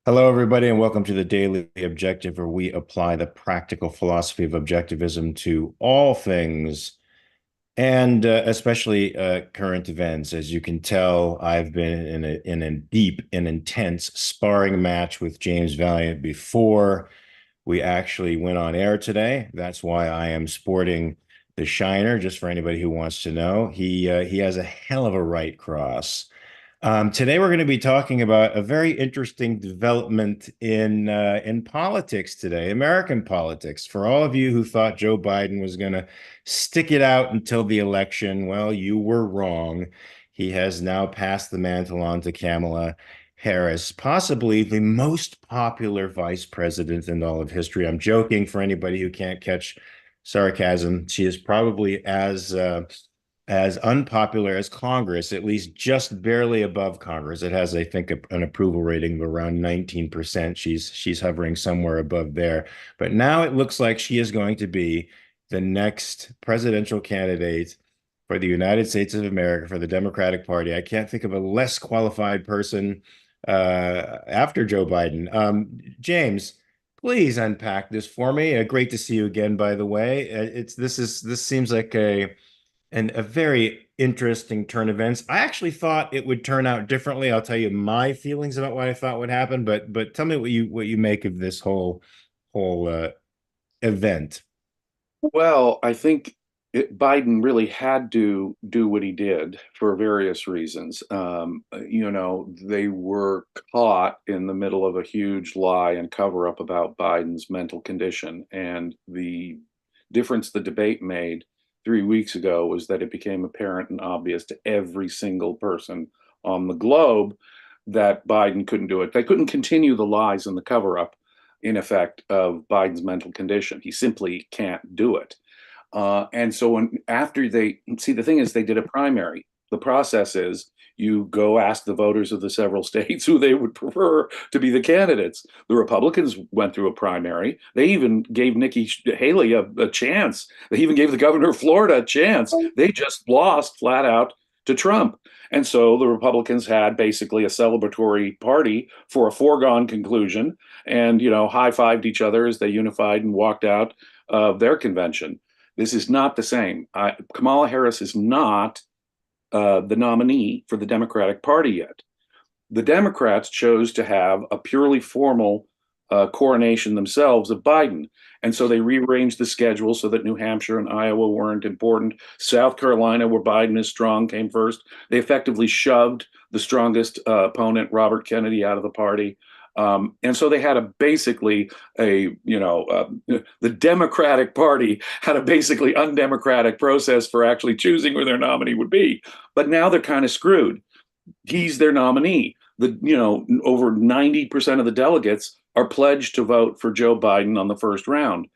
Hello, everybody, and welcome to the Daily Objective, where we apply the practical philosophy of objectivism to all things, and especially current events. As you can tell, I've been in a deep and intense sparring match with James Valliant before we actually went on air today. That's why I am sporting the Shiner, just for anybody who wants to know. He has a hell of a right cross. Today we're going to be talking about a very interesting development in politics today, American politics. For all of you who thought Joe Biden was going to stick it out until the election, well, you were wrong. He has now passed the mantle on to Kamala Harris, possibly the most popular vice president in all of history. I'm joking for anybody who can't catch sarcasm. She is probably as unpopular as Congress, at least just barely above Congress. It has, I think, an approval rating of around 19%. She's hovering somewhere above there. But now it looks like she is going to be the next presidential candidate for the United States of America for the Democratic Party. I can't think of a less qualified person after Joe Biden. James, please unpack this for me. Great to see you again, by the way. This seems like a very interesting turn of events. I actually thought it would turn out differently. I'll tell you my feelings about what I thought would happen, but tell me what you make of this whole event. Well, I think Biden really had to do what he did for various reasons. They were caught in the middle of a huge lie and cover up about Biden's mental condition. And the difference the debate made 3 weeks ago was that it became apparent and obvious to every single person on the globe that Biden couldn't do it. They couldn't continue the lies and the cover up in effect of Biden's mental condition. He simply can't do it. And so after they see, the thing is, they did a primary. The process is you go ask the voters of the several states who they would prefer to be the candidates. The Republicans went through a primary. They even gave Nikki Haley a chance. They even gave the governor of Florida a chance. They just lost flat out to Trump. And so the Republicans had basically a celebratory party for a foregone conclusion and, high-fived each other as they unified and walked out of their convention. This is not the same. Kamala Harris is not the nominee for the Democratic Party yet. The Democrats chose to have a purely formal coronation themselves of Biden. And so they rearranged the schedule so that New Hampshire and Iowa weren't important. South Carolina, where Biden is strong, came first. They effectively shoved the strongest opponent, Robert Kennedy, out of the party. And so they had the Democratic Party had a basically undemocratic process for actually choosing who their nominee would be. But now they're kind of screwed. He's their nominee. Over 90% of the delegates are pledged to vote for Joe Biden on the first round.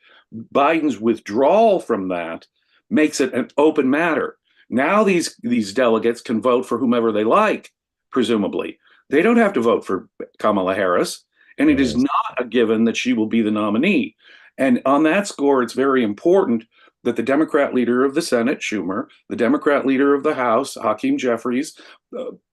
Biden's withdrawal from that makes it an open matter. Now these delegates can vote for whomever they like, presumably. They don't have to vote for Kamala Harris, and it is Yes. not a given that she will be the nominee. And on that score, it's very important that the Democrat leader of the Senate, Schumer, the Democrat leader of the House, Hakeem Jeffries,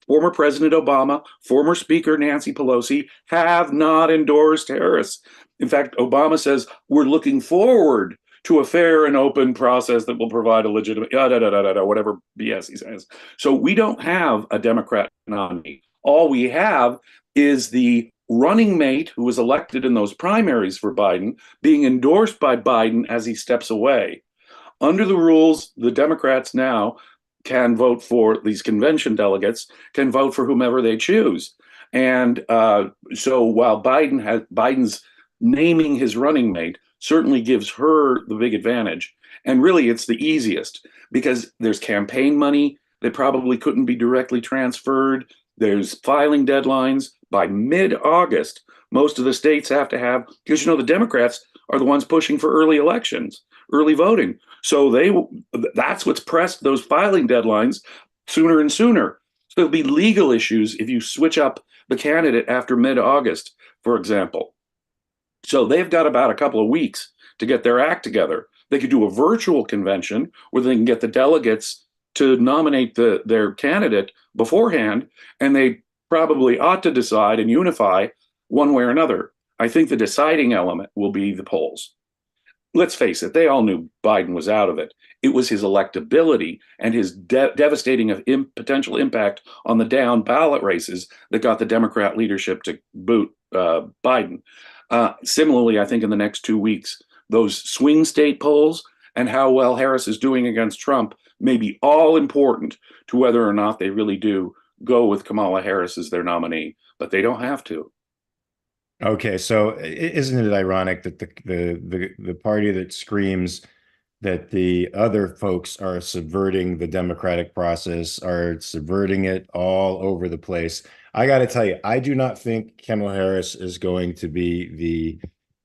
former President Obama, former Speaker Nancy Pelosi have not endorsed Harris. In fact, Obama says, we're looking forward to a fair and open process that will provide a legitimate, whatever BS he says. So we don't have a Democrat nominee. All we have is the running mate who was elected in those primaries for Biden being endorsed by Biden as he steps away. Under the rules, the Democrats now can vote for these convention delegates, can vote for whomever they choose. And so while Biden's naming his running mate certainly gives her the big advantage. And really, it's the easiest because there's campaign money that probably couldn't be directly transferred. There's filing deadlines by mid-August. Most of the states have to have, because the Democrats are the ones pushing for early elections, early voting. So that's what's pressed those filing deadlines sooner and sooner. So there'll be legal issues if you switch up the candidate after mid-August, for example. So they've got about a couple of weeks to get their act together. They could do a virtual convention where they can get the delegates to nominate their candidate beforehand, and they probably ought to decide and unify one way or another. I think the deciding element will be the polls. Let's face it, they all knew Biden was out of it. It was his electability and his devastating potential impact on the down ballot races that got the Democrat leadership to boot Biden. Similarly, I think in the next 2 weeks, those swing state polls and how well Harris is doing against Trump may be all important to whether or not they really do go with Kamala Harris as their nominee, but they don't have to. Okay, so isn't it ironic that the party that screams that the other folks are subverting the democratic process, are subverting it all over the place? I got to tell you, I do not think Kamala Harris is going to be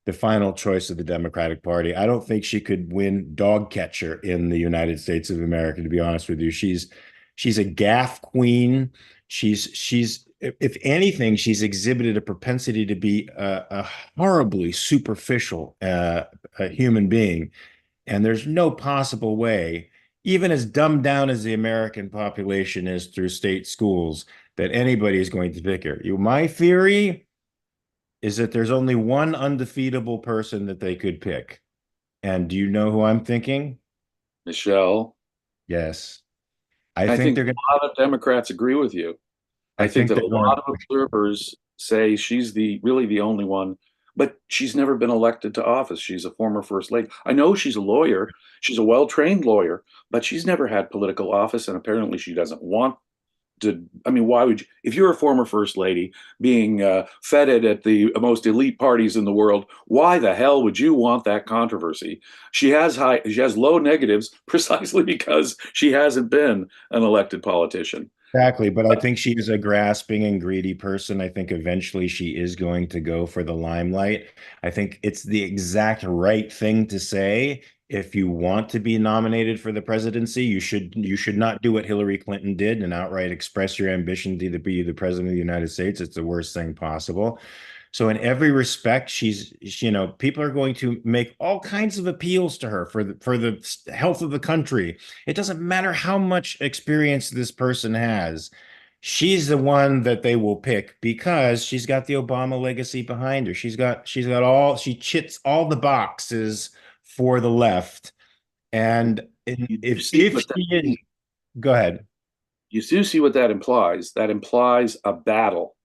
the final choice of the Democratic Party. I don't think she could win dog catcher in the United States of America, to be honest with you. She's a gaffe queen. She's if anything, she's exhibited a propensity to be a horribly superficial a human being. And there's no possible way, even as dumbed down as the American population is through state schools, that anybody is going to pick her. My theory is that there's only one undefeatable person that they could pick. And do you know who I'm thinking? Michelle, Yes. I I think think they're going a lot of Democrats agree with you. I I think think that they're a going lot of observers say she's the really the only one, but she's never been elected to office. She's a former first lady. I know she's a lawyer. She's a well-trained lawyer, but she's never had political office, and apparently she doesn't want to. I mean, why would you, if you're a former first lady being feted at the most elite parties in the world, why the hell would you want that controversy? She has low negatives precisely because she hasn't been an elected politician. Exactly, but I think she is a grasping and greedy person. I think eventually she is going to go for the limelight. I think it's the exact right thing to say. If you want to be nominated for the presidency, you should not do what Hillary Clinton did and outright express your ambition to be the president of the United States. It's the worst thing possible. So in every respect, people are going to make all kinds of appeals to her for the health of the country. It doesn't matter how much experience this person has. She's the one that they will pick because she's got the Obama legacy behind her. She chits all the boxes for the left. And You see if what that she is, go ahead. you do see what that implies. That implies a battle.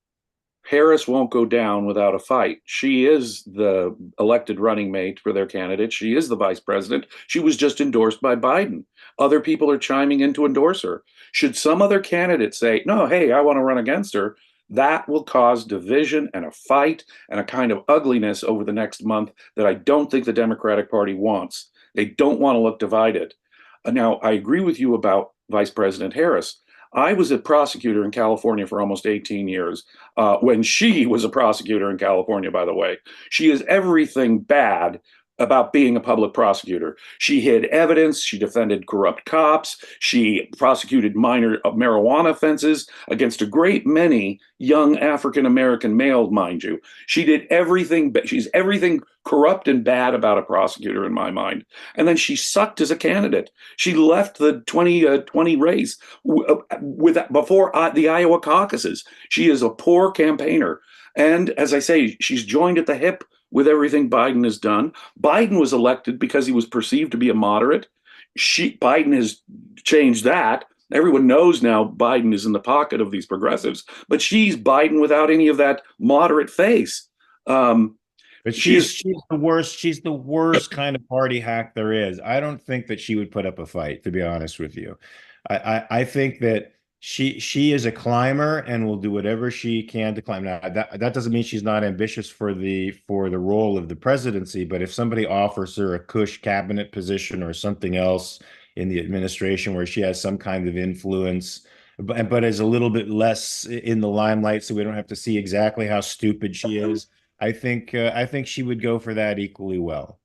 Harris won't go down without a fight. She is the elected running mate for their candidate. She is the vice president. She was just endorsed by Biden. Other people are chiming in to endorse her. Should some other candidate say, no, hey, I want to run against her, that will cause division and a fight and a kind of ugliness over the next month that I don't think the Democratic Party wants. They don't want to look divided. Now, I agree with you about Vice President Harris. I was a prosecutor in California for almost 18 years when she was a prosecutor in California, by the way. She is everything bad about being a public prosecutor. She hid evidence. She defended corrupt cops. She prosecuted minor marijuana offenses against a great many young African American males, mind you. She did everything. She's everything corrupt and bad about a prosecutor in my mind. And then she sucked as a candidate. She left the 2020 race with before the Iowa caucuses. She is a poor campaigner. And as I say, she's joined at the hip with everything Biden has done. Biden was elected because he was perceived to be a moderate. Biden has changed that. Everyone knows now Biden is in the pocket of these progressives, but she's Biden without any of that moderate face. Um, But she is she's the worst. She's the worst kind of party hack there is. I don't think that she would put up a fight, to be honest with you. I think that she is a climber and will do whatever she can to climb. Now that doesn't mean she's not ambitious for the role of the presidency, but if somebody offers her a cush cabinet position or something else in the administration where she has some kind of influence, but is a little bit less in the limelight, so we don't have to see exactly how stupid she is. I think she would go for that equally well.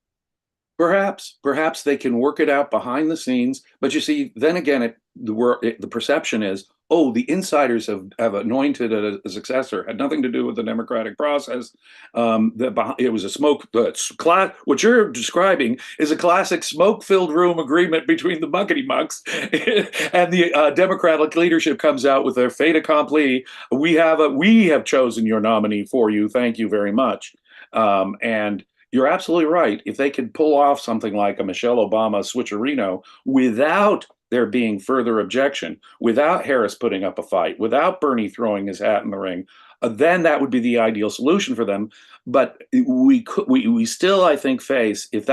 perhaps they can work it out behind the scenes. But you see, then again, the perception is, oh, the insiders have anointed a successor, had nothing to do with the democratic process. It was a smoke. What you're describing is a classic smoke-filled room agreement between the muckety mucks, and the Democratic leadership comes out with their fait accompli. We have chosen your nominee for you. Thank you very much. And you're absolutely right. If they could pull off something like a Michelle Obama switcherino without there being further objection, without Harris putting up a fight, without Bernie throwing his hat in the ring, then that would be the ideal solution for them. But we still, I think, face if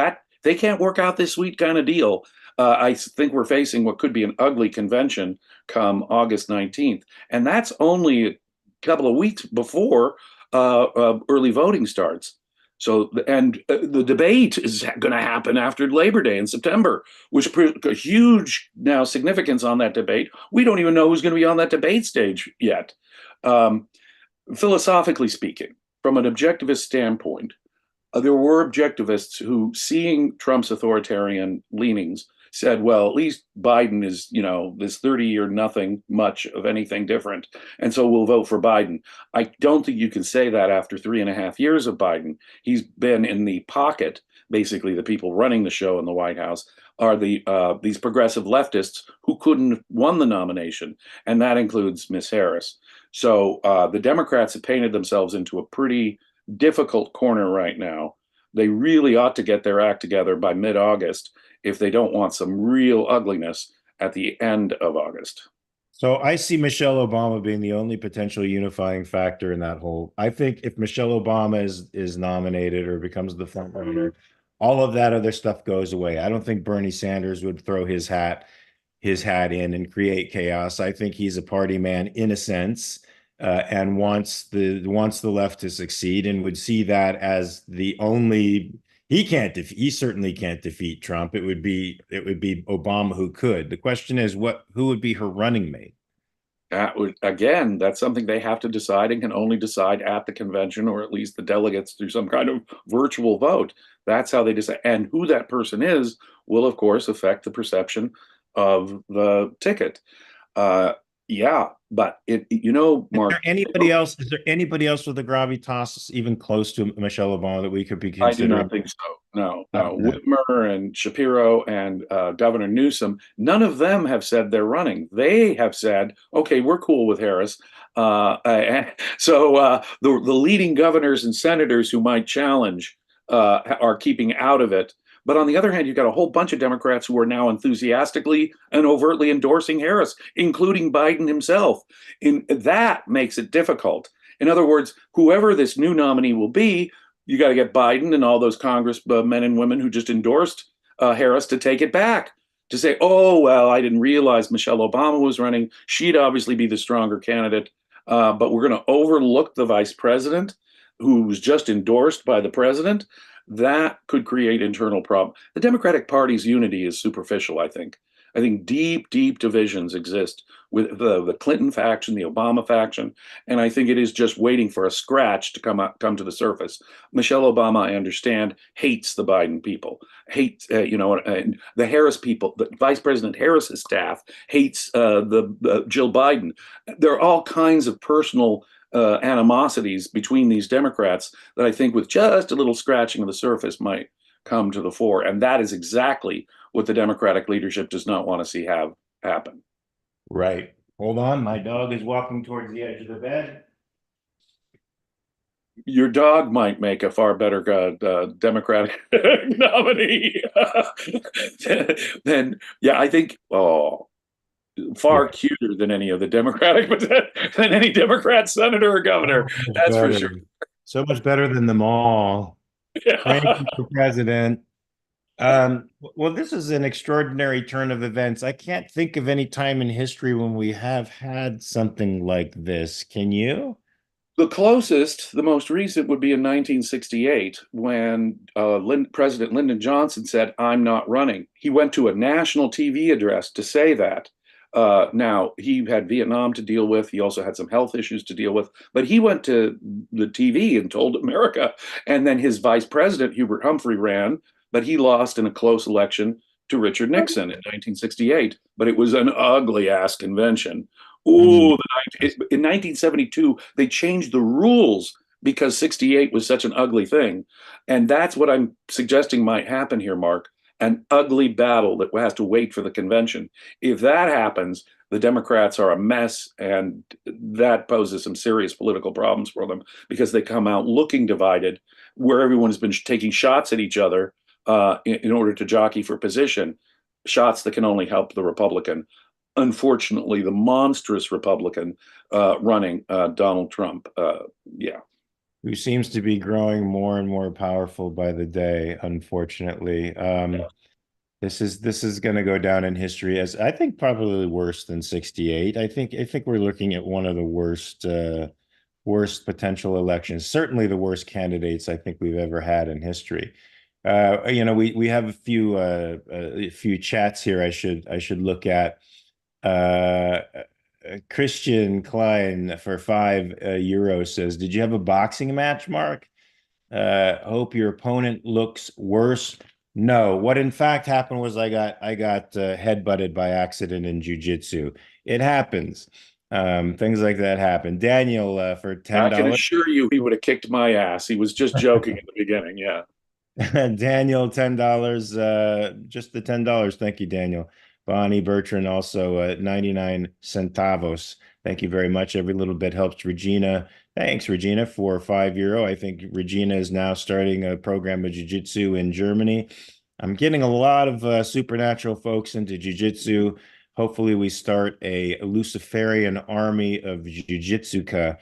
they can't work out this sweet kind of deal. I think we're facing what could be an ugly convention come August 19th, and that's only a couple of weeks before early voting starts. So, and the debate is going to happen after Labor Day in September, which put a huge now significance on that debate. We don't even know who's going to be on that debate stage yet. Um, Philosophically speaking, from an objectivist standpoint, there were objectivists who, seeing Trump's authoritarian leanings, said, well, at least Biden is, this 30-year nothing much of anything different. And so we'll vote for Biden. I don't think you can say that after 3.5 years of Biden. He's been in the pocket. Basically, the people running the show in the White House are these progressive leftists who couldn't have won the nomination. And that includes Miss Harris. So the Democrats have painted themselves into a pretty difficult corner right now. They really ought to get their act together by mid-August if they don't want some real ugliness at the end of August. So I see Michelle Obama being the only potential unifying factor in that whole. I think if Michelle Obama is nominated or becomes the front runner, all of that other stuff goes away. I don't think Bernie Sanders would throw his hat in and create chaos. I think he's a party man in a sense, and wants the left to succeed, and would see that as the only. He certainly can't defeat Trump. It would be Obama who could. The question is who would be her running mate? Again, that's something they have to decide and can only decide at the convention, or at least the delegates through some kind of virtual vote. That's how they decide. And who that person is will, of course, affect the perception of the ticket. Yeah, but Mark, Is there anybody else with the gravitas even close to Michelle Obama that we could be I do not considering? think so. No, no. Okay. Whitmer and Shapiro and Governor Newsom, none of them have said they're running. They have said, okay, we're cool with Harris. The leading governors and senators who might challenge are keeping out of it. But on the other hand, you've got a whole bunch of Democrats who are now enthusiastically and overtly endorsing Harris, including Biden himself. That makes it difficult. In other words, whoever this new nominee will be, you got to get Biden and all those Congress men and women who just endorsed Harris to take it back, to say, oh, well, I didn't realize Michelle Obama was running. She'd obviously be the stronger candidate. But we're going to overlook the vice president who was just endorsed by the president. That could create internal problems. The Democratic Party's unity is superficial, I think. I think deep, deep divisions exist with the Clinton faction, the Obama faction, and I think it is just waiting for a scratch to come to the surface. Michelle Obama, I understand, hates the Biden people, hates the Harris people. The Vice President Harris's staff hates the Jill Biden. There are all kinds of personal animosities between these Democrats that I think, with just a little scratching of the surface, might come to the fore, and that is exactly what the Democratic leadership does not want to see have happen. Right. Hold on. My dog is walking towards the edge of the bed. Your dog might make a far better Democratic nominee than, yeah, I think, far Yeah. cuter than any of the Democratic, than any Democrat senator or governor. So much That's for sure. better. So much better than them all. Yeah. Frankie for president. Well, this is an extraordinary turn of events. I can't think of any time in history when we have had something like this. Can you? The closest, the most recent, would be in 1968 when President Lyndon Johnson said, I'm not running. He went to a national TV address to say that. Now, he had Vietnam to deal with. He also had some health issues to deal with. But he went to the TV and told America. And then his vice president, Hubert Humphrey, ran, but he lost in a close election to Richard Nixon in 1968. But it was an ugly ass convention I mean, Oh, in 1972, they changed the rules because 68 was such an ugly thing. And that's what I'm suggesting might happen here, Mark. An ugly battle that has to wait for the convention. If that happens, the Democrats are a mess, and that poses some serious political problems for them because they come out looking divided, where everyone's been taking shots at each other in order to jockey for position, shots that can only help the Republican. Unfortunately, the monstrous Republican running Donald Trump. Yeah, who seems to be growing more and more powerful by the day, unfortunately. This is going to go down in history as I think probably worse than 68. I think we're looking at one of the worst potential elections, certainly the worst candidates I think we've ever had in history. We have a few chats here I should look at. Uh, Christian Klein for €5 says, "Did you have a boxing match, Mark? Hope your opponent looks worse." No, what in fact happened was I got headbutted by accident in jujitsu. It happens. Things like that happen. Daniel, for ten I can dollars. assure you he would have kicked my ass. He was just joking at the beginning. Yeah. Daniel, $10. Just the $10. Thank you, Daniel. Bonnie Bertrand also 99 centavos. Thank you very much. Every little bit helps. Regina, thanks, Regina, for €5. I think Regina is now starting a program of jiu-jitsu in Germany. I'm getting a lot of supernatural folks into jiu-jitsu. Hopefully, we start a Luciferian army of jiu-jitsuka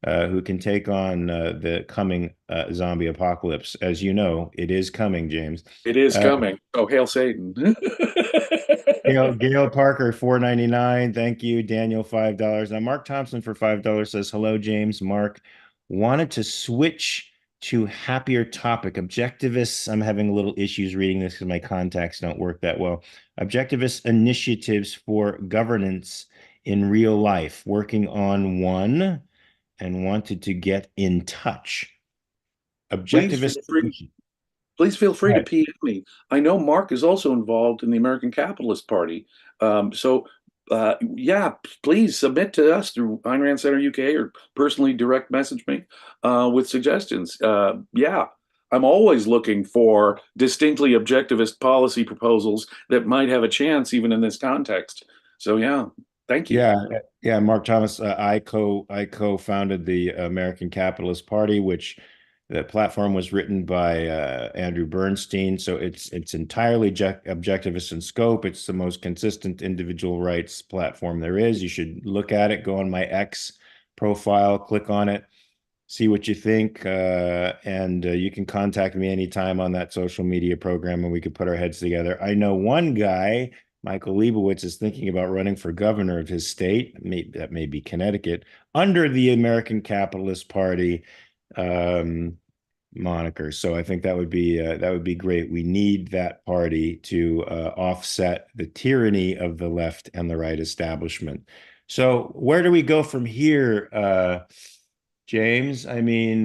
who can take on the coming zombie apocalypse. As you know, it is coming, James. It is Uh, coming. Oh, hail Satan. Gail Parker, 4.99. Thank you. Daniel, $5. Now, Mark Thompson for $5 says, "Hello, James. Mark, wanted to switch to happier topic. Objectivists, I'm having a little issues reading this because my contacts don't work that well. Objectivist initiatives for governance in real life, working on one and wanted to get in touch. Please Objectivist feel free. initiative." Please feel free to Right. PM me. I know Mark is also involved in the American Capitalist Party. Yeah, please submit to us through Ayn Rand Center UK or personally direct message me with suggestions. Yeah, I'm always looking for distinctly objectivist policy proposals that might have a chance even in this context. So, yeah, thank you. Yeah, yeah. Mark Thomas, I co-founded the American Capitalist Party, which the platform was written by Andrew Bernstein. So it's entirely objectivist in scope. It's the most consistent individual rights platform there is. You should look at it. Go on my X profile, click on it, see what you think, and you can contact me anytime on that social media program, and we could put our heads together. I know one guy, Michael Leibowitz, is thinking about running for governor of his state. That may be Connecticut, under the American Capitalist Party um, moniker. So I think that would be great. We need that party to offset the tyranny of the left and the right establishment. So where do we go from here, James? I mean,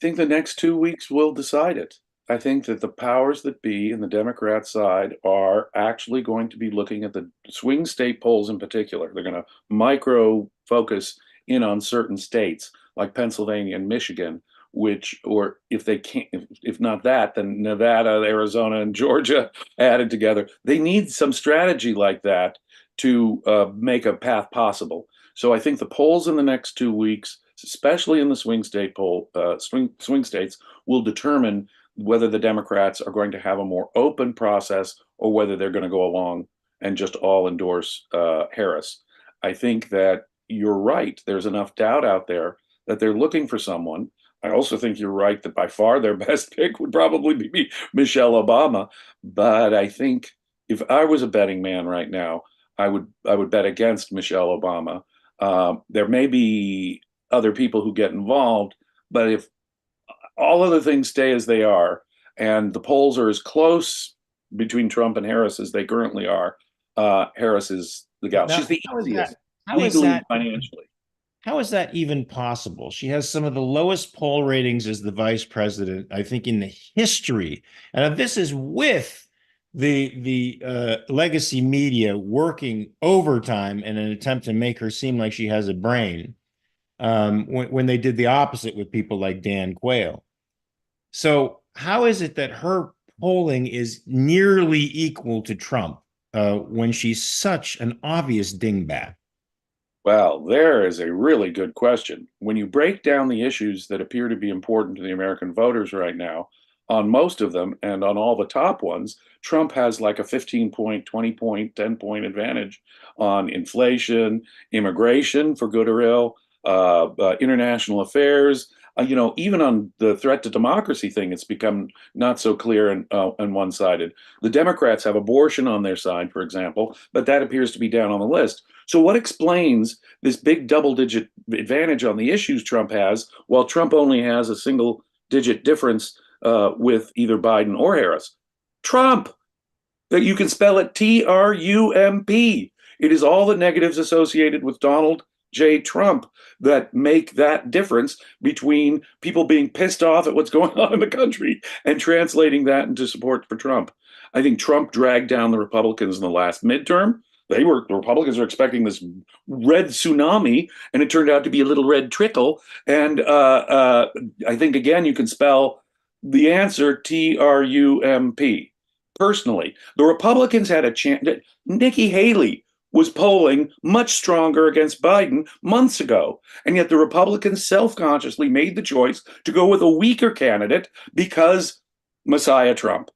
Think the next 2 weeks will decide it. I think that the powers that be in the Democrat side are actually going to be looking at the swing state polls in particular. They're going to micro focus in on certain states like Pennsylvania and Michigan, which, or if they can't, if not that, then Nevada, Arizona, and Georgia added together. They need some strategy like that to make a path possible. So I think the polls in the next 2 weeks, especially in the swing states, will determine whether the Democrats are going to have a more open process or whether they're going to go along and just all endorse Harris. I think that you're right. There's enough doubt out there that they're looking for someone. I also think you're right that by far their best pick would probably be Michelle Obama. But I think if I was a betting man right now, I would bet against Michelle Obama. There may be other people who get involved, but if all other things stay as they are and the polls are as close between Trump and Harris as they currently are, Harris is the gal. now She's the how is easiest that? How is legally and that? financially. How is that even possible? She has some of the lowest poll ratings as the vice president, I think, in the history. And this is with the legacy media working overtime in an attempt to make her seem like she has a brain, when they did the opposite with people like Dan Quayle. So how is it that her polling is nearly equal to Trump when she's such an obvious dingbat? Well, there is a really good question. When you break down the issues that appear to be important to the American voters right now, on most of them and on all the top ones, Trump has like a 15 point, 20 point, 10-point advantage on inflation, immigration for good or ill, international affairs. Even on the threat to democracy thing, it's become not so clear and one-sided. The Democrats have abortion on their side, for example, but that appears to be down on the list. So, what explains this big double digit advantage on the issues Trump has, while Trump only has a single digit difference with either Biden or Harris? Trump, that you can spell it Trump. It is all the negatives associated with Donald J. Trump that make that difference between people being pissed off at what's going on in the country and translating that into support for Trump. I think Trump dragged down the Republicans in the last midterm. The Republicans are expecting this red tsunami, and it turned out to be a little red trickle. And I think, again, you can spell the answer Trump. Personally, the Republicans had a chance. Nikki Haley was polling much stronger against Biden months ago. And yet the Republicans self-consciously made the choice to go with a weaker candidate because Messiah Trump.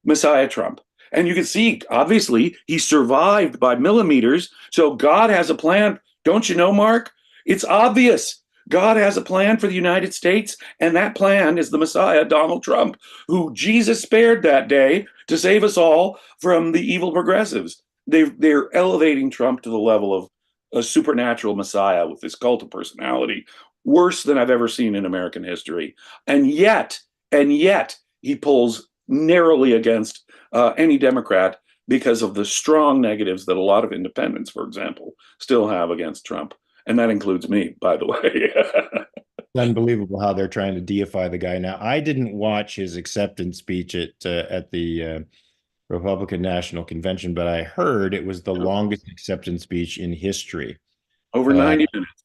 Messiah Trump. And you can see, obviously, he survived by millimeters. So God has a plan. Don't you know, Mark? It's obvious. God has a plan for the United States, and that plan is the Messiah, Donald Trump, who Jesus spared that day to save us all from the evil progressives. They're elevating Trump to the level of a supernatural Messiah with this cult of personality, worse than I've ever seen in American history. And yet, he pulls narrowly against any Democrat because of the strong negatives that a lot of independents, for example, still have against Trump. And that includes me, by the way. Unbelievable how they're trying to deify the guy. Now, I didn't watch his acceptance speech at the Republican National Convention, but I heard it was the longest acceptance speech in history. Over Uh, 90 minutes.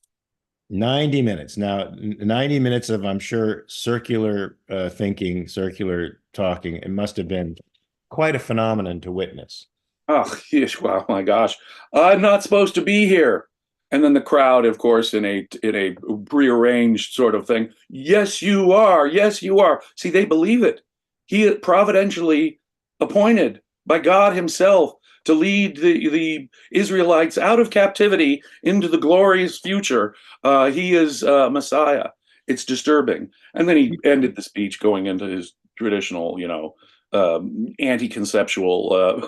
90 minutes. Now, 90 minutes of, I'm sure, circular thinking, circular talking. It must have been quite a phenomenon to witness. Oh, yes, wow, my gosh. I'm not supposed to be here. And then the crowd, of course, in a prearranged sort of thing. Yes, you are. Yes, you are. See, they believe it. He is providentially appointed by God himself to lead the Israelites out of captivity into the glorious future. He is Messiah. It's disturbing. And then he ended the speech going into his traditional, anti-conceptual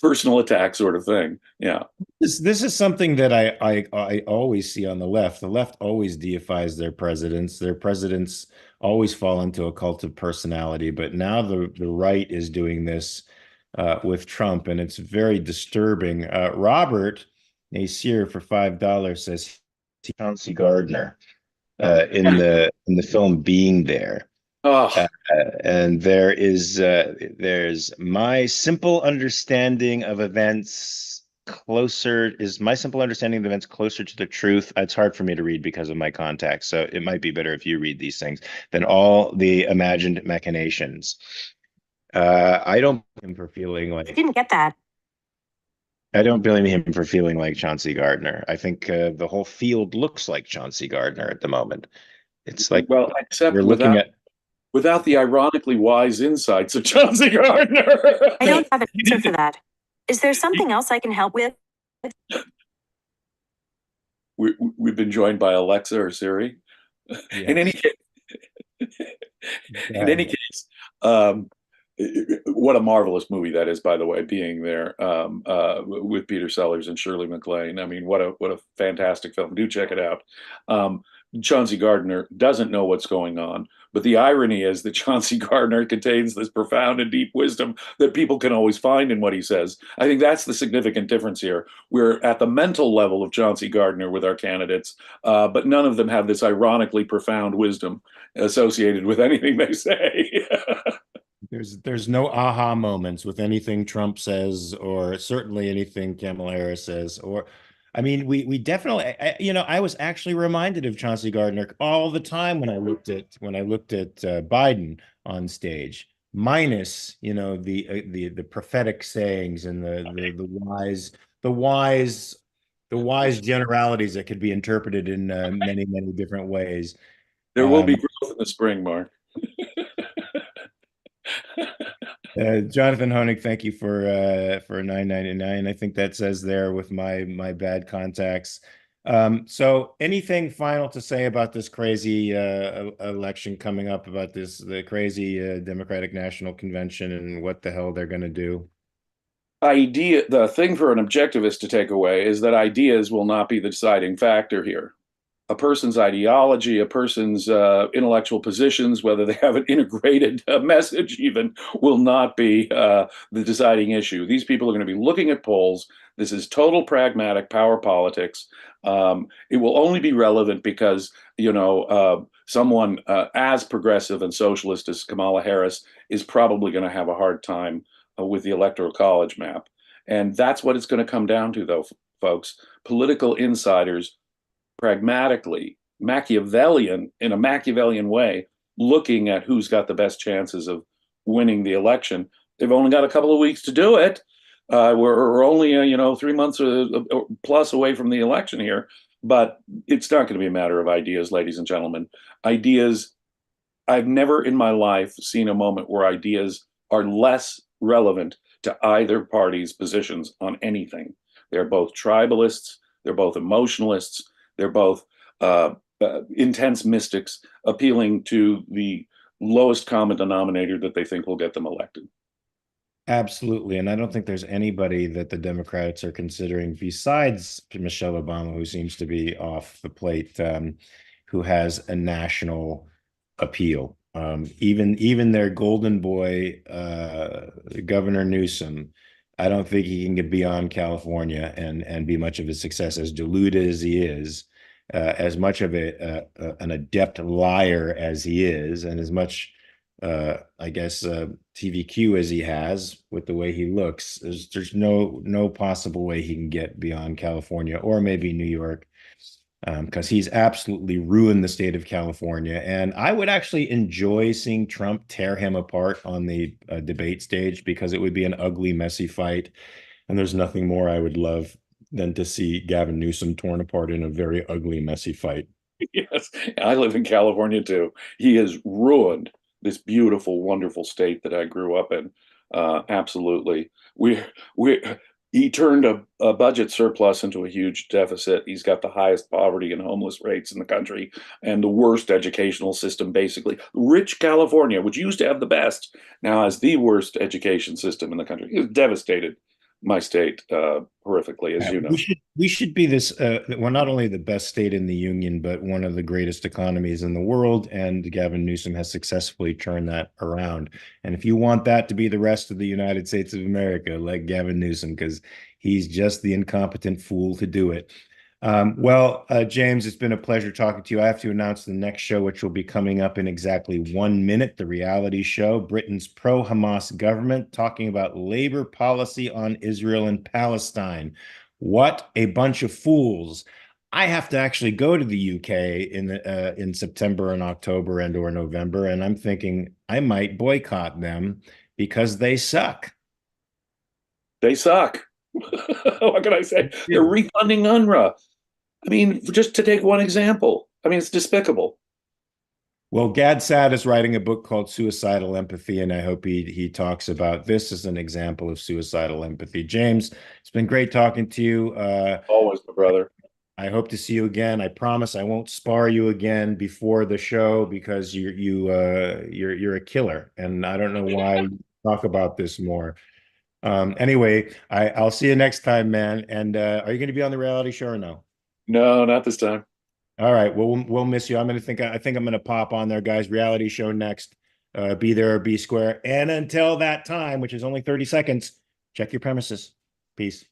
personal attack sort of thing. Yeah. This is something that I always see on the left. The left always deifies their presidents. Their presidents always fall into a cult of personality. But now the right is doing this with Trump, and it's very disturbing. Robert Nasir for $5 says Chauncey Gardner in the film Being There. Oh, And there's my simple understanding of events closer is my simple understanding of events closer to the truth. It's hard for me to read because of my contacts, so it might be better if you read these things than all the imagined machinations. I don't blame him for feeling like Didn't get that. I don't blame him for feeling like Chauncey Gardner. I think the whole field looks like Chauncey Gardner at the moment. It's like well, we're except looking without at without the ironically wise insights of Chauncey Gardner. I don't have an answer for that. Is there something else I can help with? We've been joined by Alexa or Siri. In any yes. case, in any case, um, what a marvelous movie that is, by the way, being there with Peter Sellers and Shirley MacLaine. I mean, what a fantastic film. Do check it out. Chauncey Gardner doesn't know what's going on, but the irony is that Chauncey Gardner contains this profound and deep wisdom that people can always find in what he says. I think that's the significant difference here. We're at the mental level of Chauncey Gardner with our candidates, but none of them have this ironically profound wisdom associated with anything they say. There's no aha moments with anything Trump says, or certainly anything Kamala Harris says. Or, I mean, we definitely, I was actually reminded of Chauncey Gardner all the time when I looked at Biden on stage, minus the prophetic sayings and the wise the wise generalities that could be interpreted in many different ways. There will be Um, growth in the spring, Mark. Jonathan Honig, thank you for 9.99. I think that says there with my bad contacts. So anything final to say about this crazy election coming up, about the crazy Democratic National Convention and what the hell they're going to do? The thing for an objectivist to take away is that ideas will not be the deciding factor here. A person's ideology, a person's intellectual positions, whether they have an integrated message, even, will not be the deciding issue. These people are going to be looking at polls. This is total pragmatic power politics. It will only be relevant because, someone as progressive and socialist as Kamala Harris is probably going to have a hard time with the electoral college map. And that's what it's going to come down to, though, folks. Political insiders pragmatically, in a Machiavellian way, looking at who's got the best chances of winning the election. They've only got a couple of weeks to do it. We're only 3 months plus away from the election here, but it's not going to be a matter of ideas, ladies and gentlemen. Ideas. I've never in my life seen a moment where ideas are less relevant to either party's positions on anything. They're both tribalists. They're both emotionalists. They're both intense mystics appealing to the lowest common denominator that they think will get them elected. Absolutely. And I don't think there's anybody that the Democrats are considering besides Michelle Obama, who seems to be off the plate, who has a national appeal. Even their golden boy, Governor Newsom, I don't think he can get beyond California and be much of a success, as deluded as he is, as much of an adept liar as he is, and as much I guess TVQ as he has with the way he looks. There's no possible way he can get beyond California or maybe New York, because he's absolutely ruined the state of California. And I would actually enjoy seeing Trump tear him apart on the debate stage, because it would be an ugly, messy fight. And there's nothing more I would love than to see Gavin Newsom torn apart in a very ugly, messy fight. Yes, I live in California too. He has ruined this beautiful, wonderful state that I grew up in. Absolutely. We he turned a budget surplus into a huge deficit. He's got the highest poverty and homeless rates in the country and the worst educational system, basically. Rich California, which used to have the best, now has the worst education system in the country. It devastated my state horrifically, as Yeah, you know. we should be this we're not only the best state in the union, but one of the greatest economies in the world. And Gavin Newsom has successfully turned that around. And if you want that to be the rest of the United States of America, like Gavin Newsom, because he's just the incompetent fool to do it. James, it's been a pleasure talking to you. I have to announce the next show, which will be coming up in exactly 1 minute, the reality show, Britain's pro-Hamas government, talking about labor policy on Israel and Palestine. What a bunch of fools. I have to actually go to the UK in September and October and or November, and I'm thinking I might boycott them because they suck. They suck. What can I say? They're refunding UNRWA. I mean, just to take one example, I mean, it's despicable. Well, Gad Saad is writing a book called Suicidal Empathy, and I hope he talks about this as an example of suicidal empathy. James, it's been great talking to you. Always, my brother. I hope to see you again. I promise I won't spar you again before the show, because you're a killer, and I don't know why we talk about this more. Anyway, I'll see you next time, man. And are you going to be on the reality show or no? No, not this time. All right. Well, we'll miss you. I think I'm gonna pop on there, guys. Reality show next. Be there or be square. And until that time, which is only 30 seconds, check your premises. Peace.